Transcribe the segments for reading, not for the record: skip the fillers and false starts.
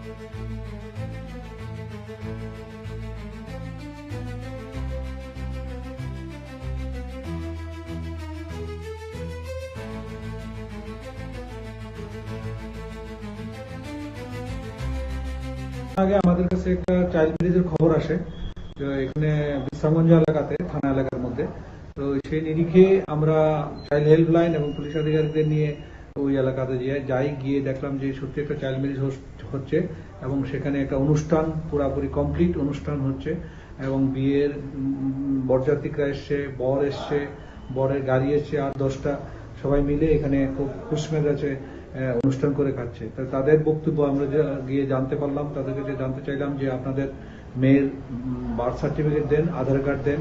আগে আমাদের কাছে একটা চাইল্ড ম্যারেজের খবর আসে এখানে বিশ্রামগঞ্জ এলাকাতে, থানা এলাকার মধ্যে। তো সেই নিরিখে আমরা চাইল্ড হেল্পলাইন এবং পুলিশ আধিকারিকদের নিয়ে ওই এলাকাতে যাই, গিয়ে দেখলাম যে সত্যি একটা চাইল্ড ম্যারেজ হচ্ছে এবং সেখানে একটা অনুষ্ঠান, পুরাপুরি কমপ্লিট অনুষ্ঠান হচ্ছে এবং বিয়ের বরযাত্রীরা এসছে, বর এসছে, বরের গাড়ি এসছে 8-10টা, সবাই মিলে এখানে খুব খুশ মেজাজে অনুষ্ঠান করে খাচ্ছে। তাদের বক্তব্য আমরা গিয়ে জানতে পারলাম, তাদেরকে যে জানতে চাইলাম যে আপনাদের মেয়ের বার্থ সার্টিফিকেট দেন, আধার কার্ড দেন,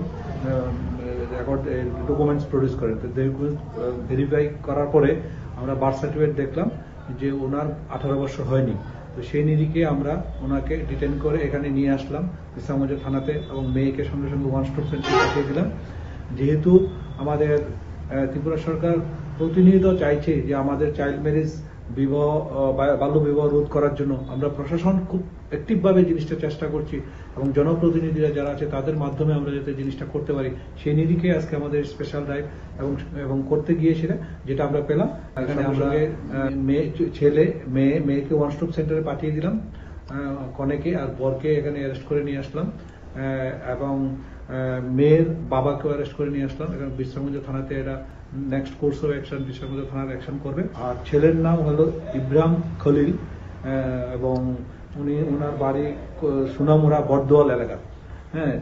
রেকর্ড ডকুমেন্টস প্রডিউস করেন। তো ভেরিফাই করার পরে আমরা বার্থ সার্টিফিকেট দেখলাম যে ওনার 18 বছর হয়নি। তো সেই নিরিখে আমরা ওনাকে ডিটেইন করে এখানে নিয়ে আসলাম বিশ্রামগঞ্জ থানাতে এবং মেয়েকে সঙ্গে সঙ্গে ওয়ান স্টপ সেন্টারে পাঠিয়ে দিলাম। যেহেতু আমাদের ত্রিপুরা সরকার প্রতিনিয়ত চাইছে যে আমাদের চাইল্ড ম্যারেজ, বিবাহ, বাল্য বিবাহ রোধ করার জন্য আমরা প্রশাসন খুব অ্যাক্টিভ ভাবে জিনিসটা চেষ্টা করছি এবং জনপ্রতিনিধিরা যারা আছে তাদের মাধ্যমে আমরা যাতে জিনিসটা করতে পারি সেই নিরিখে আজকে আমাদের স্পেশাল ড্রাইভ এবং করতে গিয়েছিলাম, যেটা আমরা পেলাম। এখানে আমরা মেয়েকে ওয়ান স্টপ সেন্টারে পাঠিয়ে দিলাম, কনেকে আর বরকে এখানে অ্যারেস্ট করে নিয়ে আসলাম এবং মেয়ের বাবাকেও অ্যারেস্ট করে নিয়ে আসলাম। এখানে বিশ্রামগঞ্জ থানাতে এটা next course of action Bishramganj থানার অ্যাকশন করবে। আর ছেলের নাম হলো ইব্রাহিম খলিল এবং ওনার বাড়ি সোনামুড়া বটদোয়াল এলাকা। হ্যাঁ,